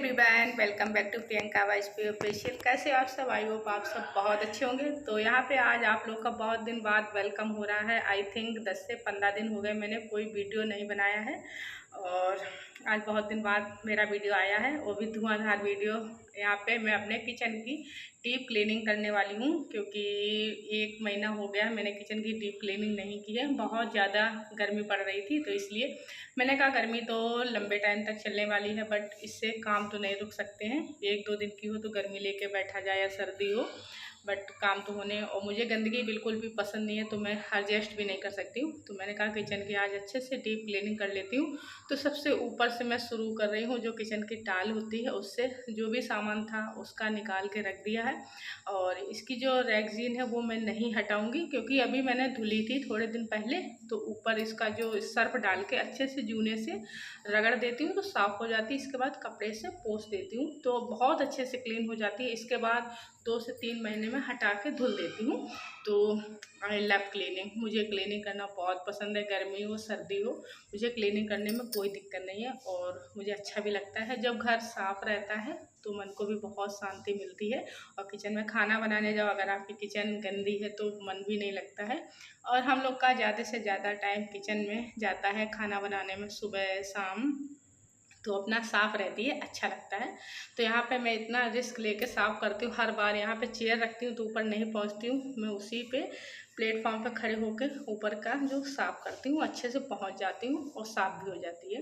Everyone, welcome back to Priyanka Vajpayee official. कैसे आप सब? आई होप आप सब बहुत अच्छे होंगे। तो यहाँ पे आज आप लोग का बहुत दिन बाद वेलकम हो रहा है। आई थिंक 10 से 15 दिन हो गए मैंने कोई वीडियो नहीं बनाया है और आज बहुत दिन बाद मेरा वीडियो आया है, वो भी धुआंधार वीडियो। यहाँ पे मैं अपने किचन की डीप क्लीनिंग करने वाली हूँ क्योंकि 1 महीना हो गया मैंने किचन की डीप क्लीनिंग नहीं की है। बहुत ज़्यादा गर्मी पड़ रही थी तो इसलिए मैंने कहा गर्मी तो लंबे टाइम तक चलने वाली है, बट इससे काम तो नहीं रुक सकते हैं। 1-2 दिन की हो तो गर्मी लेके बैठा जाए या सर्दी हो, बट काम तो होने। और मुझे गंदगी बिल्कुल भी पसंद नहीं है तो मैं एडजस्ट भी नहीं कर सकती हूँ। तो मैंने कहा किचन की आज अच्छे से डीप क्लीनिंग कर लेती हूँ। तो सबसे ऊपर से मैं शुरू कर रही हूँ। जो किचन की टाल होती है उससे जो भी सामान था उसका निकाल के रख दिया है और इसकी जो रैगजीन है वो मैं नहीं हटाऊँगी क्योंकि अभी मैंने धुली थी थोड़े दिन पहले। तो ऊपर इसका जो सर्फ डाल के अच्छे से जूने से रगड़ देती हूँ तो साफ़ हो जाती है। इसके बाद कपड़े से पोंछ देती हूँ तो बहुत अच्छे से क्लीन हो जाती है। इसके बाद 2 से 3 महीने में हटा के धुल देती हूँ। तो आई लव क्लीनिंग, मुझे क्लीनिंग करना बहुत पसंद है। गर्मी हो सर्दी हो मुझे क्लीनिंग करने में कोई दिक्कत नहीं है और मुझे अच्छा भी लगता है। जब घर साफ़ रहता है तो मन को भी बहुत शांति मिलती है। और किचन में खाना बनाने जाओ, अगर आपकी किचन गंदी है तो मन भी नहीं लगता है। और हम लोग का ज़्यादा से ज़्यादा टाइम किचन में जाता है खाना बनाने में, सुबह शाम, तो अपना साफ़ रहती है, अच्छा लगता है। तो यहाँ पे मैं इतना रिस्क लेके साफ़ करती हूँ। हर बार यहाँ पे चेयर रखती हूँ तो ऊपर नहीं पहुँचती हूँ, मैं उसी पे प्लेटफॉर्म पे खड़े होकर ऊपर का जो साफ़ करती हूँ अच्छे से पहुँच जाती हूँ और साफ़ भी हो जाती है।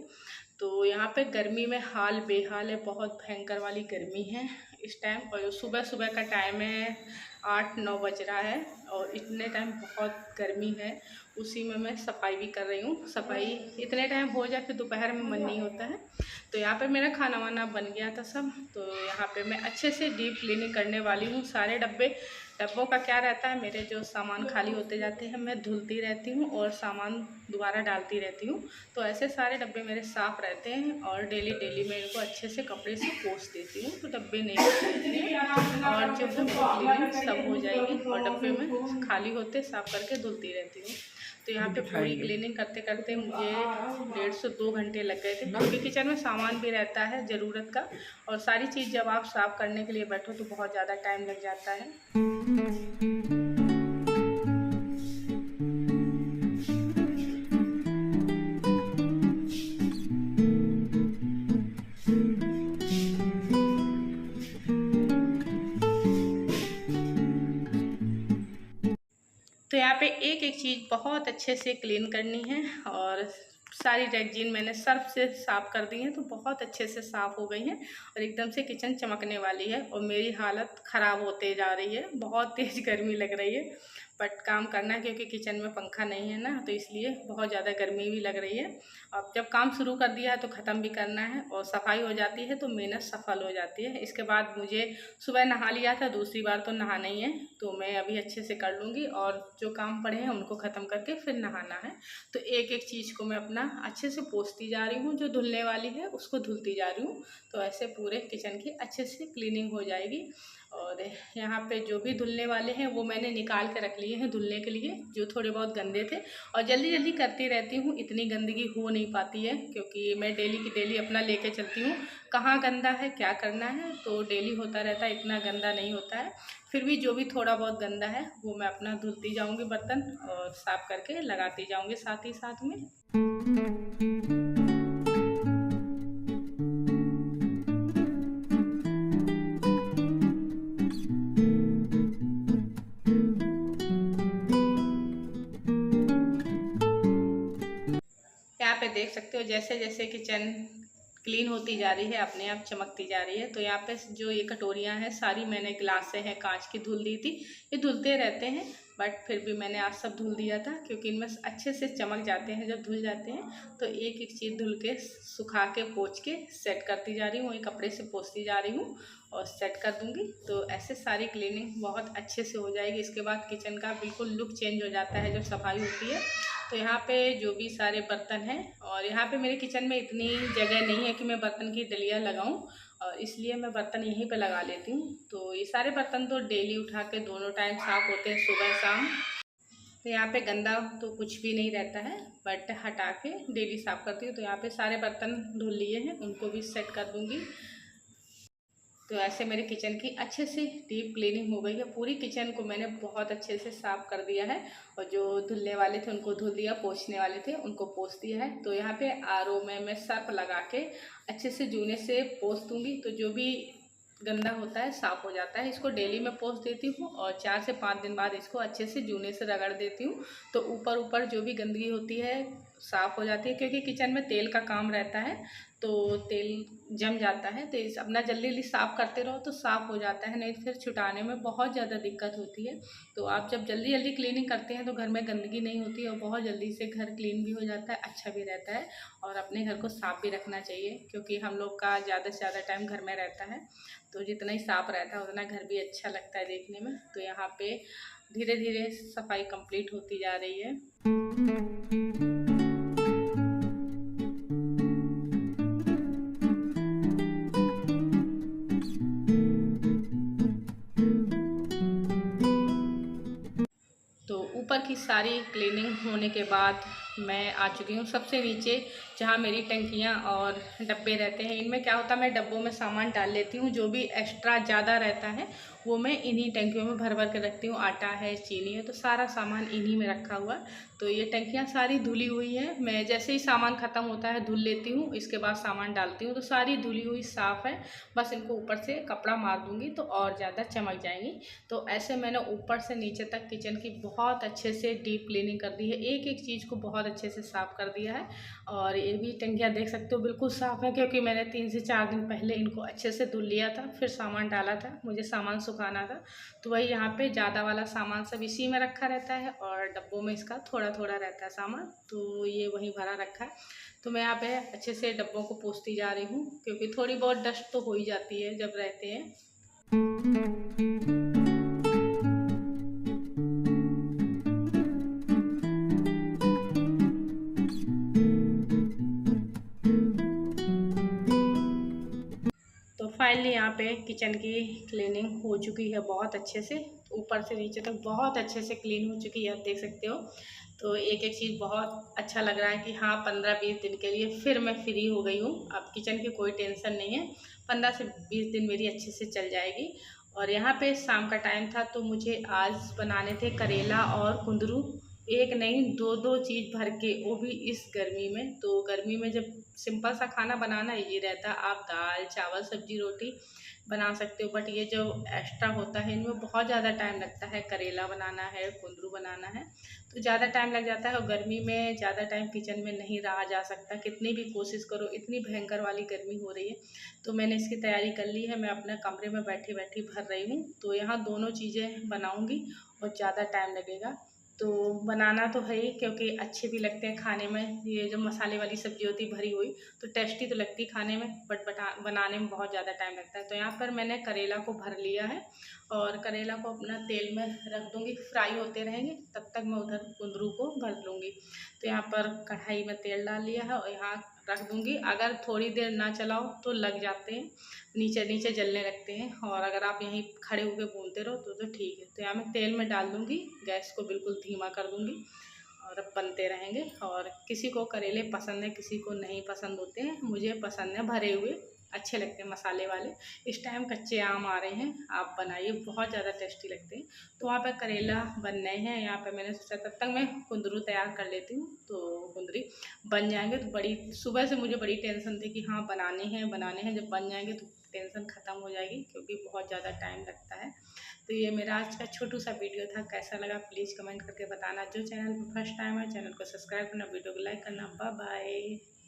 तो यहाँ पे गर्मी में हाल बेहाल है, बहुत भयंकर वाली गर्मी है इस टाइम। और सुबह सुबह का टाइम है, 8-9 बज रहा है और इतने टाइम बहुत गर्मी है। उसी में मैं सफाई भी कर रही हूँ। सफाई इतने टाइम हो जाए फिर दोपहर में मन नहीं होता है। तो यहाँ पे मेरा खाना वाना बन गया था सब। तो यहाँ पे मैं अच्छे से डीप क्लीनिंग करने वाली हूँ। सारे डब्बों का क्या रहता है, मेरे जो सामान खाली होते जाते हैं मैं धुलती रहती हूँ और सामान दोबारा डालती रहती हूँ। तो ऐसे सारे डब्बे मेरे साफ़ रहते हैं और डेली मैं इनको अच्छे से कपड़े से पोंछ देती हूँ तो डब्बे नहीं होते और जो है क्लीनिंग सब हो जाएगी और डब्बे में खाली होते साफ़ करके धुलती रहती हूँ। तो यहाँ पे पूरी क्लीनिंग करते करते मुझे 1.5 से 2 घंटे लग गए थे क्योंकि किचन में सामान भी रहता है ज़रूरत का और सारी चीज़ जब आप साफ़ करने के लिए बैठो तो बहुत ज़्यादा टाइम लग जाता है। तो यहाँ पे एक एक चीज़ बहुत अच्छे से क्लीन करनी है और सारी रैगजीन मैंने सर्फ से साफ़ कर दी है तो बहुत अच्छे से साफ़ हो गई हैं और एकदम से किचन चमकने वाली है। और मेरी हालत ख़राब होते जा रही है, बहुत तेज़ गर्मी लग रही है, बट काम करना है क्योंकि किचन में पंखा नहीं है ना, तो इसलिए बहुत ज़्यादा गर्मी भी लग रही है। अब जब काम शुरू कर दिया है तो ख़त्म भी करना है और सफाई हो जाती है तो मेहनत सफल हो जाती है। इसके बाद मुझे सुबह नहा लिया था, दूसरी बार तो नहाना ही है तो मैं अभी अच्छे से कर लूँगी और जो काम पड़े हैं उनको ख़त्म करके फिर नहाना है। तो एक एक चीज़ को मैं अपना अच्छे से पोंछती जा रही हूँ, जो धुलने वाली है उसको धुलती जा रही हूँ। तो ऐसे पूरे किचन की अच्छे से क्लीनिंग हो जाएगी। और यहाँ पे जो भी धुलने वाले हैं वो मैंने निकाल के रख लिए हैं धुलने के लिए, जो थोड़े बहुत गंदे थे। और जल्दी जल्दी करती रहती हूँ, इतनी गंदगी हो नहीं पाती है क्योंकि मैं डेली की डेली अपना लेके चलती हूँ कहाँ गंदा है क्या करना है, तो डेली होता रहता है, इतना गंदा नहीं होता है। फिर भी जो भी थोड़ा बहुत गंदा है वो मैं अपना धुलती जाऊँगी बर्तन और साफ़ करके लगाती जाऊँगी साथ ही साथ में। यहाँ पे देख सकते हो जैसे जैसे किचन क्लीन होती जा रही है अपने आप चमकती जा रही है। तो यहाँ पे जो ये कटोरियाँ हैं सारी मैंने ग्लास से हैं कांच की धुल दी थी। ये धुलते रहते हैं बट फिर भी मैंने आज सब धुल दिया था क्योंकि इनमें अच्छे से चमक जाते हैं जब धुल जाते हैं। तो एक एक चीज़ धुल के सुखा के पोंछ के सेट करती जा रही हूँ, वही कपड़े से पोंछती जा रही हूँ और सेट कर दूँगी। तो ऐसे सारी क्लीनिंग बहुत अच्छे से हो जाएगी। इसके बाद किचन का बिल्कुल लुक चेंज हो जाता है जब सफाई होती है। तो यहाँ पे जो भी सारे बर्तन हैं, और यहाँ पे मेरे किचन में इतनी जगह नहीं है कि मैं बर्तन की डलियाँ लगाऊं और इसलिए मैं बर्तन यहीं पे लगा लेती हूँ। तो ये सारे बर्तन तो डेली उठा के दोनों टाइम साफ़ होते हैं, सुबह शाम। तो यहाँ पे गंदा तो कुछ भी नहीं रहता है बट हटा के डेली साफ़ करती हूँ। तो यहाँ पे सारे बर्तन धुल लिए हैं, उनको भी सेट कर दूँगी। तो ऐसे मेरे किचन की अच्छे से डीप क्लीनिंग हो गई है। पूरी किचन को मैंने बहुत अच्छे से साफ़ कर दिया है और जो धुलने वाले थे उनको धुल दिया, पोंछने वाले थे उनको पोंछ दिया है। तो यहाँ पे आरओ में मैं सर्फ लगा के अच्छे से जूने से पोंछ दूँगी, तो जो भी गंदा होता है साफ़ हो जाता है। इसको डेली मैं पोंछ देती हूँ और 4 से 5 दिन बाद इसको अच्छे से जूने से रगड़ देती हूँ, तो ऊपर ऊपर जो भी गंदगी होती है साफ़ हो जाती है। क्योंकि किचन में तेल का काम रहता है तो तेल जम जाता है, तो इस अपना जल्दी जल्दी साफ़ करते रहो तो साफ़ हो जाता है, नहीं तो फिर छुटाने में बहुत ज़्यादा दिक्कत होती है। तो आप जब जल्दी जल्दी क्लीनिंग करते हैं तो घर में गंदगी नहीं होती और बहुत जल्दी से घर क्लीन भी हो जाता है, अच्छा भी रहता है। और अपने घर को साफ़ भी रखना चाहिए क्योंकि हम लोग का ज़्यादा से ज़्यादा टाइम घर में रहता है, तो जितना ही साफ़ रहता है उतना घर भी अच्छा लगता है देखने में। तो यहाँ पे धीरे धीरे सफाई कंप्लीट होती जा रही है। तो ऊपर की सारी क्लीनिंग होने के बाद मैं आ चुकी हूँ सबसे नीचे, जहाँ मेरी टंकियाँ और डब्बे रहते हैं। इनमें क्या होता है, मैं डब्बों में सामान डाल लेती हूँ, जो भी एक्स्ट्रा ज़्यादा रहता है वो मैं इन्हीं टंकियों में भर भर के रखती हूँ। आटा है, चीनी है, तो सारा सामान इन्हीं में रखा हुआ। तो ये टंकियाँ सारी धुली हुई हैं, मैं जैसे ही सामान ख़त्म होता है धुल लेती हूँ, इसके बाद सामान डालती हूँ। तो सारी धुली हुई साफ़ है, बस इनको ऊपर से कपड़ा मार दूँगी तो और ज़्यादा चमक जाएंगी। तो ऐसे मैंने ऊपर से नीचे तक किचन की बहुत अच्छे से डीप क्लीनिंग कर दी है, एक एक चीज़ को बहुत अच्छे से साफ़ कर दिया है। और ये भी टंकियाँ देख सकते हो बिल्कुल साफ़ है, क्योंकि मैंने 3 से 4 दिन पहले इनको अच्छे से धुल लिया था, फिर सामान डाला था, मुझे सामान सुखाना था। तो वही यहाँ पे ज़्यादा वाला सामान सब इसी में रखा रहता है और डब्बों में इसका थोड़ा थोड़ा रहता है सामान, तो ये वहीं भरा रखा है। तो मैं यहाँ पे अच्छे से डब्बों को पोंछती जा रही हूँ, क्योंकि थोड़ी बहुत डस्ट तो हो ही जाती है जब रहते हैं। तो फाइनली यहाँ पे किचन की क्लीनिंग हो चुकी है बहुत अच्छे से, ऊपर से नीचे तक बहुत अच्छे से क्लीन हो चुकी है, आप देख सकते हो। तो एक एक चीज़ बहुत अच्छा लग रहा है कि हाँ 15-20 दिन के लिए फिर मैं फ्री हो गई हूँ, अब किचन की कोई टेंशन नहीं है। 15 से 20 दिन मेरी अच्छे से चल जाएगी। और यहाँ पे शाम का टाइम था तो मुझे आज बनाने थे करेला और कुंदरू, एक नहीं दो दो चीज़ भर के, वो भी इस गर्मी में। तो गर्मी में जब सिंपल सा खाना बनाना इजी रहता है, आप दाल चावल सब्जी रोटी बना सकते हो, बट ये जो एक्स्ट्रा होता है इनमें बहुत ज़्यादा टाइम लगता है। करेला बनाना है, कुंदरू बनाना है, तो ज़्यादा टाइम लग जाता है और गर्मी में ज़्यादा टाइम किचन में नहीं रहा जा सकता, कितनी भी कोशिश करो, इतनी भयंकर वाली गर्मी हो रही है। तो मैंने इसकी तैयारी कर ली है, मैं अपने कमरे में बैठी बैठी भर रही हूँ। तो यहाँ दोनों चीज़ें बनाऊँगी और ज़्यादा टाइम लगेगा। तो बनाना तो है ही, क्योंकि अच्छे भी लगते हैं खाने में। ये जो मसाले वाली सब्ज़ी होती है भरी हुई, तो टेस्टी तो लगती है खाने में, बट बनाने में बहुत ज़्यादा टाइम लगता है। तो यहाँ पर मैंने करेला को भर लिया है और करेला को अपना तेल में रख दूँगी, फ्राई होते रहेंगे, तब तक मैं उधर कुंदरू को भर लूँगी। तो यहाँ पर कढ़ाई में तेल डाल लिया है और यहाँ रख दूँगी। अगर थोड़ी देर ना चलाओ तो लग जाते हैं, नीचे नीचे जलने लगते हैं, और अगर आप यहीं खड़े होकर भूनते रहो तो ठीक है। तो यहाँ मैं तेल में डाल दूँगी, गैस को बिल्कुल धीमा कर दूँगी और अब बनते रहेंगे। और किसी को करेले पसंद है, किसी को नहीं पसंद होते हैं, मुझे पसंद है भरे हुए, अच्छे लगते हैं मसाले वाले। इस टाइम कच्चे आम आ रहे हैं, आप बनाइए, बहुत ज़्यादा टेस्टी लगते हैं। तो वहाँ पर करेला बन रहे हैं, यहाँ पर मैंने सोचा तब तक मैं कुंदरू तैयार कर लेती हूँ। तो कुंदरी बन जाएंगे तो बड़ी सुबह से मुझे बड़ी टेंशन थी कि हाँ बनाने हैं, जब बन जाएंगे तो टेंशन ख़त्म हो जाएगी, क्योंकि बहुत ज़्यादा टाइम लगता है। तो ये मेरा आज का छोटू सा वीडियो था, कैसा लगा प्लीज़ कमेंट करके बताना। जो चैनल पर फर्स्ट टाइम है चैनल को सब्सक्राइब करना, वीडियो को लाइक करना। Bye bye.